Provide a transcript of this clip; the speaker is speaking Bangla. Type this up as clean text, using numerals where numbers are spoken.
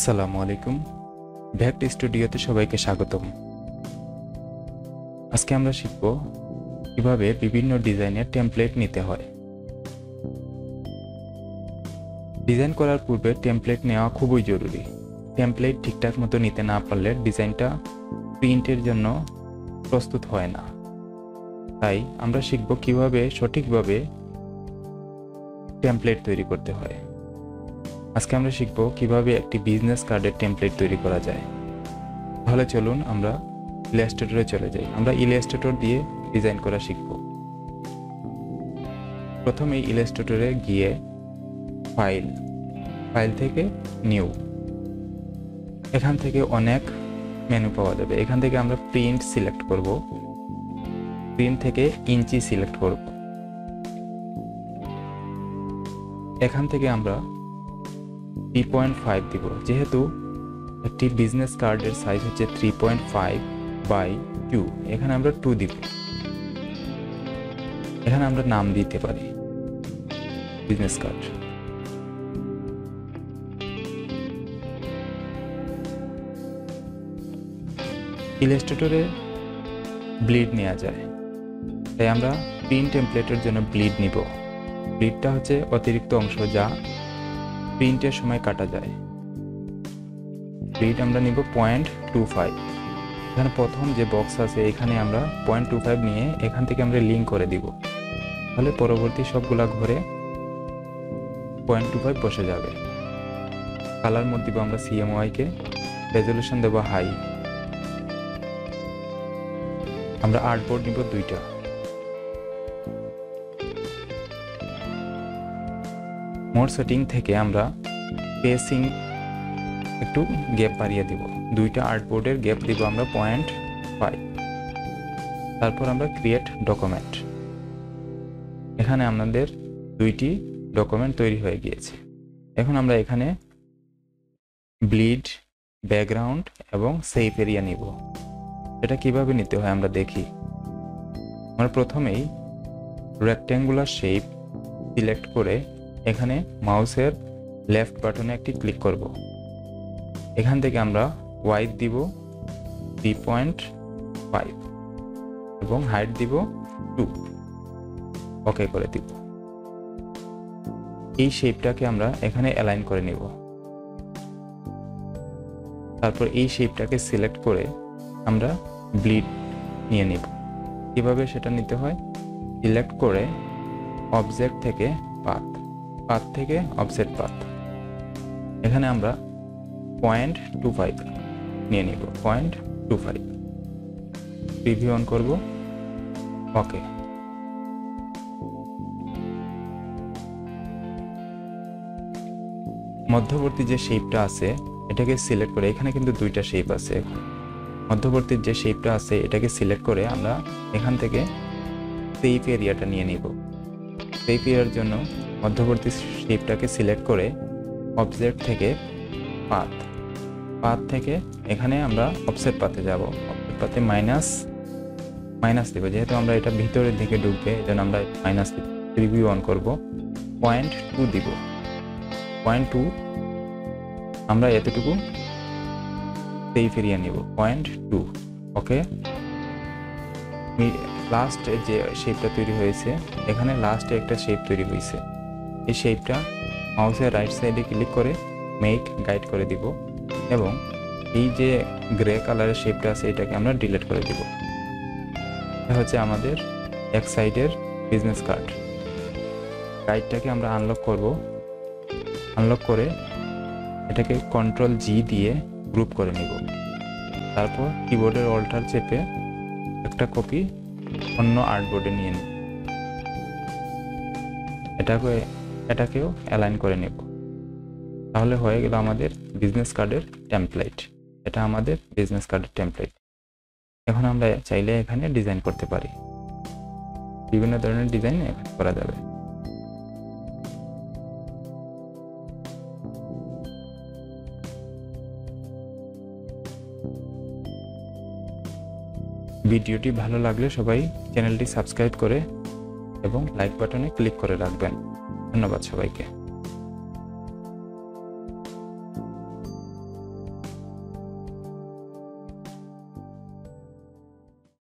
আসসালামু আলাইকুম। ভেক্ট স্টুডিওতে সবাইকে স্বাগতম। আজকে আমরা শিখব কিভাবে বিভিন্ন ডিজাইনের টেমপ্লেট নিতে হয়। ডিজাইন করার পূর্বে টেমপ্লেট নেওয়া খুবই জরুরি। টেমপ্লেট ঠিকঠাক মতো নিতে না পারলে ডিজাইনটা প্রিন্টের জন্য প্রস্তুত হয় না। তাই আমরা শিখব কিভাবে সঠিকভাবে টেমপ্লেট তৈরি করতে হয়। আজকে আমরা শিখব কিভাবে একটি বিজনেস কার্ডের টেমপ্লেট তৈরি করা যায়। তাহলে চলুন আমরা ইলাস্ট্রেটরে চলে যাই। আমরা ইলাস্ট্রেটর দিয়ে ডিজাইন করা শিখব। প্রথমে ইলাস্ট্রেটরে গিয়ে ফাইল থেকে নিউ, এখান থেকে অনেক মেনু পাওয়া যাবে। এখান থেকে আমরা প্রিন্ট সিলেক্ট করব। প্রিন্ট থেকে ইঞ্চি সিলেক্ট করব। এখান থেকে আমরা 3.5 দিব। যেহেতু একটি বিজনেস কার্ডের সাইজ হচ্ছে 3.5/2, এখানে আমরা 2 দিব। এখানে আমরা নাম দিতে পারি বিজনেস কার্ড। ইলাস্ট্রেটরে ব্লিড নেওয়া যায়, তাই আমরা প্রিন্ট টেমপ্লেটের জন্য ব্লিড নিব। ব্লিডটা হচ্ছে অতিরিক্ত অংশ যা প্রিন্টের সময় কাটা যায়। ব্লিড আমরা নিব 0.25। এখানে প্রথম যে বক্স আছে এখানে আমরা 0.25 নিয়ে এখান থেকে আমরা লিঙ্ক করে দিব। তাহলে পরবর্তী সবগুলা ঘরে 0.25 বসে যাবে। কালার মোড দিব আমরা CMYK কে, রেজলিউশন দেব হাই। আমরা আর্টবোর্ড নিব 2টা। মোড সেটিং থেকে আমরা স্পেসিং একটু গ্যাপ বাড়িয়ে দিব। 2টা আর্টবোর্ডের গ্যাপ দিব আমরা 0.5। তারপর আমরা ক্রিয়েট ডকুমেন্ট। এখানে আমাদের 2টি ডকুমেন্ট তৈরি হয়ে গিয়েছে। এখন আমরা এখানে ব্লিড, ব্যাকগ্রাউন্ড এবং সেভ এরিয়া নিব। এটা কিভাবে নিতে হয় আমরা দেখি। আমরা প্রথমেই রেক্ট্যাঙ্গুলার শেপ সিলেক্ট করে এখানে মাউসের লেফট বাটনে একটি ক্লিক করব। এখান থেকে আমরা ওয়াইড দিব 3.5 এবং হাইট দিব 2। ওকে করে দিব। এই শেপটাকে আমরা এখানে অ্যালাইন করে নিব। তারপর এই শেপটাকে সিলেক্ট করে আমরা ব্লিড নিয়ে নিব। কিভাবে সেটা নিতে হয়, সিলেক্ট করে অবজেক্ট থেকে পাথ থেকে অফসেট পাথ, এখানে আমরা 0.25 নিয়ে নিব। 0.25 প্রিভিউ অন করব। ওকে। মধ্যবর্তী যে শেপটা আছে এটাকে সিলেক্ট করে, এখানে কিন্তু 2টা শেপ আছে। মধ্যবর্তী যে শেপটা আছে এটাকে সিলেক্ট করে আমরা এখান থেকে সেভ এরিয়াটা নিয়ে নিব। সেভ এরিয়ার জন্য মধ্যবর্তী শেপটাকে সিলেক্ট করে অবজেক্ট থেকে পাথ থেকে এখানে আমরা অফসেট পাথে যাব। অফসেট পাথে মাইনাস দেব। যেহেতু আমরা এটা ভিতরের দিকে ঢুকবে এই জন্য আমরা মাইনাস দিব। প্রিভিউ অন করব। 0.2 দিব। 0.2 আমরা এতটুকু সেভ এরিয়া নিব। 0.2। ওকে। লাস্ট যে শেপটা তৈরি হয়েছে, এখানে লাস্টে একটা শেপ তৈরি হয়েছে। এই শেপটা মাউসের রাইট সাইডে ক্লিক করে মেক গাইড করে দিব এবং এই যে গ্রে কালারের শেপটা আছে এটাকে আমরা ডিলিট করে দিব। এটা হচ্ছে আমাদের এক সাইডের বিজনেস কার্ড। গাইডটাকে আমরা আনলক করব। আনলক করে এটাকে Ctrl+G দিয়ে গ্রুপ করে নিব। তারপর কিবোর্ডের অল্টার চেপে একটা কপি অন্য আর্টবোর্ডে নিয়ে নিব। এটাকেও অ্যালাইন করে নেব। তাহলে হয়ে গেল আমাদের বিজনেস কার্ডের টেমপ্লেট। এটা আমাদের বিজনেস কার্ডের টেমপ্লেট। এখন আমরা চাইলে এখানে ডিজাইন করতে পারি। বিভিন্ন ধরনের ডিজাইন এখানে করা যাবে। ভিডিওটি ভালো লাগলে সবাই চ্যানেলটি সাবস্ক্রাইব করে এবং লাইক বাটনে ক্লিক করে রাখবেন। ধন্যবাদ সবাইকে।